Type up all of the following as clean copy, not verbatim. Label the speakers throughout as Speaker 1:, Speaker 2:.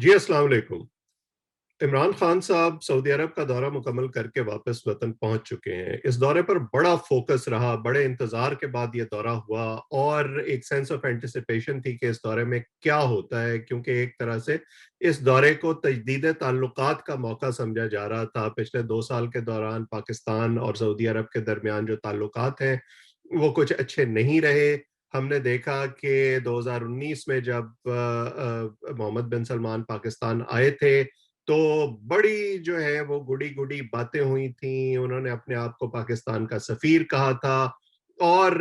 Speaker 1: जी, अस्सलाम वालेकुम। इमरान खान साहब सऊदी अरब का दौरा मुकम्मल करके वापस वतन पहुंच चुके हैं। इस दौरे पर बड़ा फोकस रहा, बड़े इंतजार के बाद ये दौरा हुआ और एक सेंस ऑफ एंटिसिपेशन थी कि इस दौरे में क्या होता है, क्योंकि एक तरह से इस दौरे को तजदीद ताल्लुकात का मौका समझा जा रहा था। पिछले 2 साल के दौरान पाकिस्तान और सऊदी अरब के दरमियान जो ताल्लुकात हैं, वो कुछ अच्छे नहीं रहे। हमने देखा कि 2019 में जब मोहम्मद बिन सलमान पाकिस्तान आए थे, तो बड़ी जो है वो गुड़ी-गुड़ी बातें हुई थी। उन्होंने अपने आप को पाकिस्तान का सफ़ीर कहा था और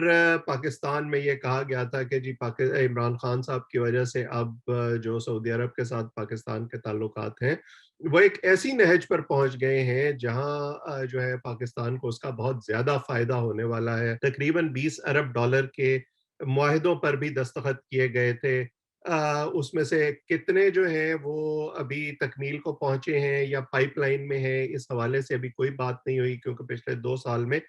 Speaker 1: पाकिस्तान में ये कहा गया था कि जी इमरान खान साहब की वजह से अब जो सऊदी अरब के साथ पाकिस्तान के ताल्लुकात हैं, वो एक ऐसी नहज पर पहुँच गए हैं जहाँ जो है पाकिस्तान को उसका बहुत ज़्यादा फ़ायदा होने वाला है। तकरीबन 20 अरब डॉलर के मुआहिदों पर भी दस्तखत किए गए थे। उसमें से कितने जो हैं वो अभी तकमील को पहुँचे हैं या पाइपलाइन में हैं, इस हवाले से अभी कोई बात नहीं हुई, क्योंकि पिछले 2 साल में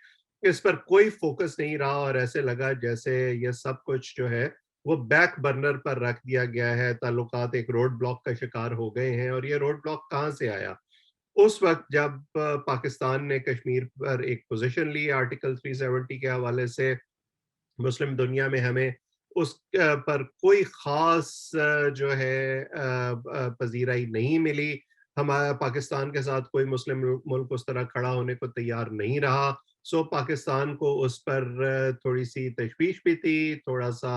Speaker 1: इस पर कोई फ़ोकस नहीं रहा और ऐसे लगा जैसे ये सब कुछ जो है वो बैक बर्नर पर रख दिया गया है। ताल्लुकात एक रोड ब्लॉक का शिकार हो गए हैं और ये रोड ब्लॉक कहाँ से आया? उस वक़्त जब पाकिस्तान ने कश्मीर पर एक पोज़ीशन ली आर्टिकल 370 के हवाले से, मुस्लिम दुनिया में हमें उस पर कोई ख़ास जो है पज़ीराई नहीं मिली। हमारा पाकिस्तान के साथ कोई मुस्लिम मुल्क उस तरह खड़ा होने को तैयार नहीं रहा। सो पाकिस्तान को उस पर थोड़ी-सी तशवीश भी थी, थोड़ा-सा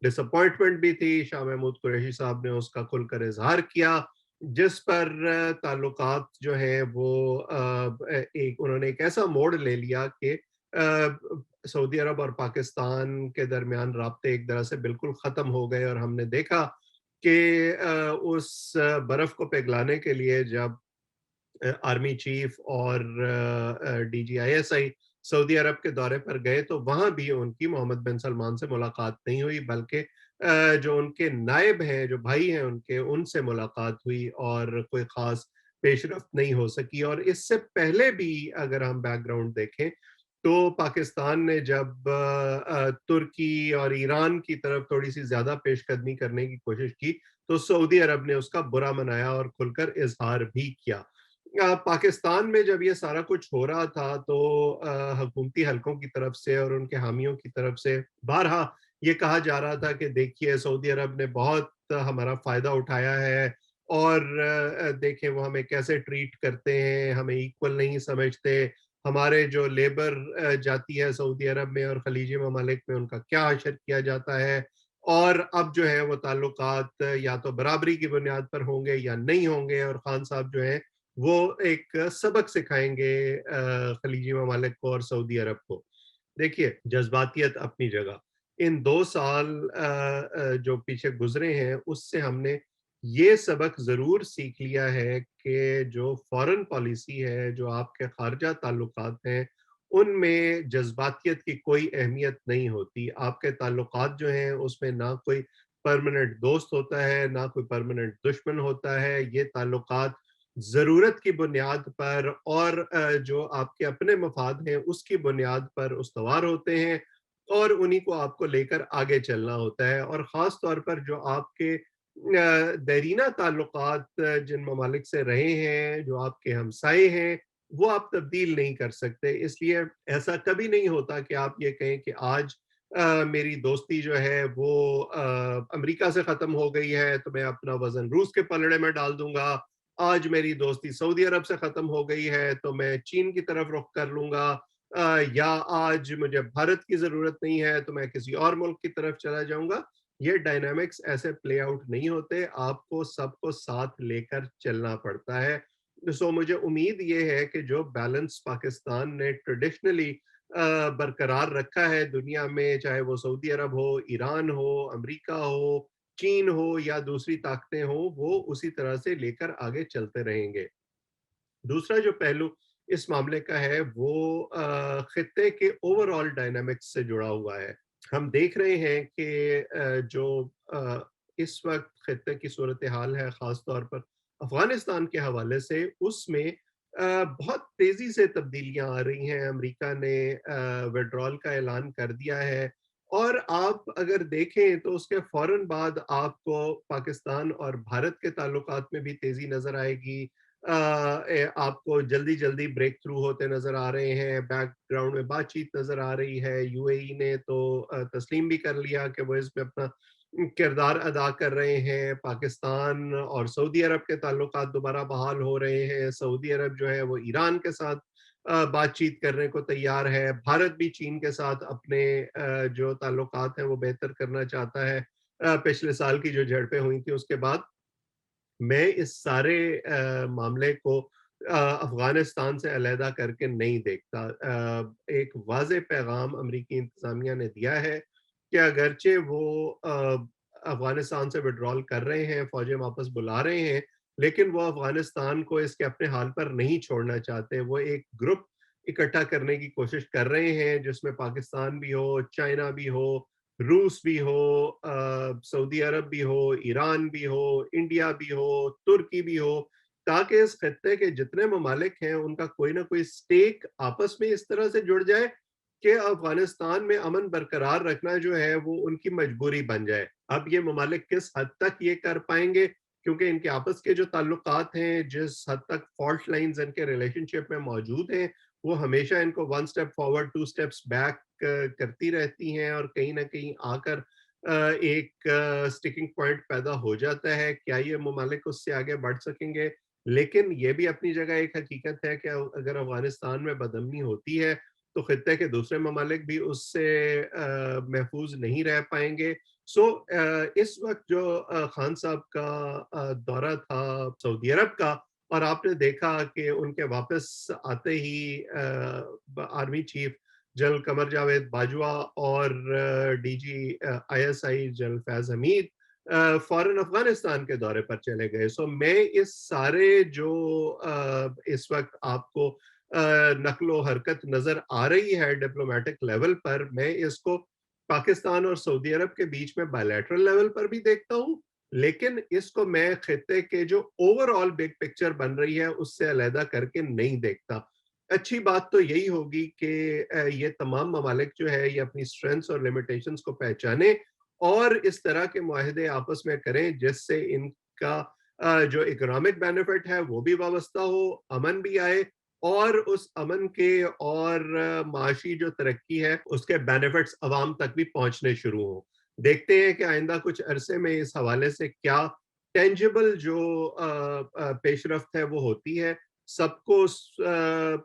Speaker 1: डिसअपॉइंटमेंट भी थी। शाह महमूद कुरैशी साहब ने उसका खुलकर इज़हार किया, जिस पर ताल्लुकात जो हैं वो एक उन्होंने एक ऐसा मोड़ ले लिया कि सऊदी अरब और पाकिस्तान के दरमियान राब्ते एक तरह से बिल्कुल ख़त्म हो गए और हमने देखा कि उस बर्फ़ को पिघलाने के लिए जब आर्मी चीफ और डीजीआईएसआई सऊदी अरब के दौरे पर गए, तो वहाँ भी उनकी मोहम्मद बिन सलमान से मुलाकात नहीं हुई, बल्कि जो उनके नायब हैं, जो भाई हैं उनके, उनसे मुलाकात हुई और कोई ख़ास पेशरफ़्त नहीं हो सकी। और इससे पहले भी अगर हम बैकग्राउंड देखें, तो पाकिस्तान ने जब तुर्की और ईरान की तरफ थोड़ी-सी ज़्यादा पेशकदमी करने की कोशिश की, तो सऊदी अरब ने उसका बुरा मनाया और खुलकर इज़हार भी किया। पाकिस्तान में जब ये सारा कुछ हो रहा था, तो हुकूमती हलकों की तरफ से और उनके हामियों की तरफ से बारहा ये कहा जा रहा था कि देखिए सऊदी अरब ने बहुत हमारा फ़ायदा उठाया है और देखें वो हमें कैसे ट्रीट करते हैं, हमें इक्वल नहीं समझते, हमारे जो लेबर जाती है सऊदी अरब में और खलीजी ममालिक में उनका क्या हशर किया जाता है और अब जो है वो ताल्लुकात या तो बराबरी की बुनियाद पर होंगे या नहीं होंगे। और खान साहब जो हैं वो एक सबक सिखाएँगे खलीजी ममालिक को और सऊदी अरब को। देखिए, जज़्बातियत अपनी जगह। इन 2 साल जो पीछे गुज़रे हैं, उससे हमने ये सबक ज़रूर सीख लिया है कि जो फ़ॉरेन पॉलिसी है, जो आपके ख़ारजा ताल्लुकात हैं, उनमें जज़्बातियत की कोई अहमियत नहीं होती। आपके ताल्लुकात जो हैं, उसमें ना कोई परमानेंट दोस्त होता है, ना कोई परमानेंट दुश्मन होता है। ये ताल्लुकात ज़रूरत की बुनियाद पर और जो आपके अपने मफ़ाद हैं, उसकी बुनियाद पर उस्तवार होते हैं और उन्हीं को आपको लेकर आगे चलना होता है। और ख़ास तौर पर जो आपके देरीना ताल्लुकात जिन ममालिक से रहे हैं, जो आपके हमसाये हैं, वो आप तब्दील नहीं कर सकते। इसलिए ऐसा कभी नहीं होता कि आप ये कहें कि आज मेरी दोस्ती जो है वो अमेरिका से ख़त्म हो गई है, तो मैं अपना वज़न रूस के पलड़े में डाल दूँगा। आज मेरी दोस्ती सऊदी अरब से ख़त्म हो गई है, तो मैं चीन की तरफ रुख कर लूँगा, या आज मुझे भारत की ज़रूरत नहीं है, तो मैं किसी और मुल्क की तरफ चला जाऊँगा। ये डायनामिक्स ऐसे प्ले आउट नहीं होते, आपको सबको साथ लेकर चलना पड़ता है। सो मुझे उम्मीद ये है कि जो बैलेंस पाकिस्तान ने ट्रेडिशनली बरकरार रखा है दुनिया में, चाहे वो सऊदी अरब हो, ईरान हो, अमेरिका हो, चीन हो या दूसरी ताकतें हों, वो उसी तरह से लेकर आगे चलते रहेंगे। दूसरा जो पहलू इस मामले का है वो खित्ते के ओवरऑल डायनामिक्स से जुड़ा हुआ है। हम देख रहे हैं कि जो इस वक़्त खित्ते की सूरत-ए-हाल है ख़ास तौर पर अफ़गानिस्तान के हवाले से, उसमें बहुत तेज़ी से तब्दीलियाँ आ रही हैं। अमेरिका ने विथड्रॉल का ऐलान कर दिया है اور آپ اگر دیکھیں تو اس کے فوراً بعد آپ کو پاکستان اور بھارت کے تعلقات میں بھی تیزی نظر آئے گی. آپ کو جلدی جلدی بریک تھرو ہوتے نظر آ رہے ہیں، بیک گراؤنڈ میں بات چیت نظر آ رہی ہے. یو اے ای نے تو تسلیم بھی کر لیا کہ وہ اس میں اپنا کردار ادا کر رہے ہیں. پاکستان اور سعودی عرب کے تعلقات دوبارہ بحال ہو رہے ہیں. سعودی عرب جو ہے وہ ایران کے ساتھ بات چیت کرنے کو تیار ہے. بھارت بھی چین کے ساتھ اپنے جو تعلقات ہیں وہ بہتر کرنا چاہتا ہے. پچھلے سال کی جو جھڑپیں ہوئی تھیں اس کے بعد میں اس سارے معاملے کو افغانستان سے علیحدہ کر کے نہیں دیکھتا. ایک واضح پیغام امریکی انتظامیہ نے دیا ہے کہ اگرچہ وہ افغانستان سے وڈرال کر رہے ہیں، فوجیں واپس بلا رہے ہیں، لیکن وہ افغانستان کو اس کے اپنے حال پر نہیں چھوڑنا چاہتے. وہ ایک گروپ اکٹھا کرنے کی کوشش کر رہے ہیں جس میں پاکستان بھی ہو، چائنا بھی ہو، روس بھی ہو، سعودی عرب بھی ہو، ایران بھی ہو، انڈیا بھی ہو، ترکی بھی ہو، تاکہ اس خطے کے جتنے ممالک ہیں ان کا کوئی نہ کوئی سٹیک آپس میں اس طرح سے جڑ جائے کہ افغانستان میں امن برقرار رکھنا جو ہے وہ ان کی مجبوری بن جائے. اب یہ ممالک کس حد تک یہ کر پائیں گے، کیونکہ ان کے آپس کے جو تعلقات ہیں، جس حد تک فالٹ لائنز ان کے ریلیشن شپ میں موجود ہیں، وہ ہمیشہ ان کو one step forward two steps back کرتی رہتی ہیں، اور کہیں نہ کہیں آ کر ایک سٹیکنگ پوائنٹ پیدا ہو جاتا ہے. کیا یہ ممالک اس سے آگے بڑھ سکیں گے؟ لیکن یہ بھی اپنی جگہ ایک حقیقت ہے کہ اگر افغانستان میں بدامنی ہوتی ہے تو خطے کے دوسرے ممالک بھی اس سے محفوظ نہیں رہ پائیں گے. سو اس وقت جو خان صاحب کا دورہ تھا سعودی عرب کا، اور آپ نے دیکھا کہ ان کے واپس آتے ہی army chief general Qamar Javed Bajwa اور D G I S I general Faiz Hamid فوراً افغانستان کے دورے پر چلے گئے. سو میں اس سارے جو اس وقت آپ کو نقل و حرکت نظر آ رہی ہے ڈپلومیٹک لیول پر، میں اس کو پاکستان اور سعودی عرب کے بیچ میں بائیلیٹرل لیول پر بھی دیکھتا ہوں، لیکن اس کو میں خطے کے جو اوور آل بگ پکچر بن رہی ہے اس سے علیحدہ کر کے نہیں دیکھتا. اچھی بات تو یہی ہوگی کہ یہ تمام ممالک جو ہے یہ اپنی اسٹرینثs اور لمیٹیشنز کو پہچانیں اور اس طرح کے معاہدے آپس میں کریں جس سے ان کا جو اکنامک بینیفٹ ہے وہ بھی وابستہ ہو، امن بھی آئے، اور اس امن کے اور معاشی جو ترقی ہے اس کے بینیفٹس عوام تک بھی پہنچنے شروع ہوں. دیکھتے ہیں کہ آئندہ کچھ عرصے میں اس حوالے سے کیا ٹینجبل جو پیش رفت ہے وہ ہوتی ہے. سب کو اس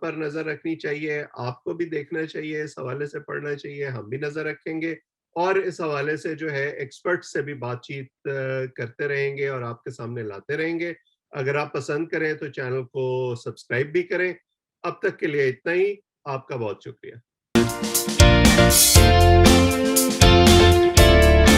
Speaker 1: پر نظر رکھنی چاہیے، آپ کو بھی دیکھنا چاہیے، اس حوالے سے پڑھنا چاہیے، ہم بھی نظر رکھیں گے اور اس حوالے سے جو ہے ایکسپرٹ سے بھی بات چیت کرتے رہیں گے اور آپ کے سامنے لاتے رہیں گے. اگر آپ پسند کریں تو چینل کو سبسکرائب بھی کریں. اب تک کے لیے اتنا ہی. آپ کا بہت شکریہ.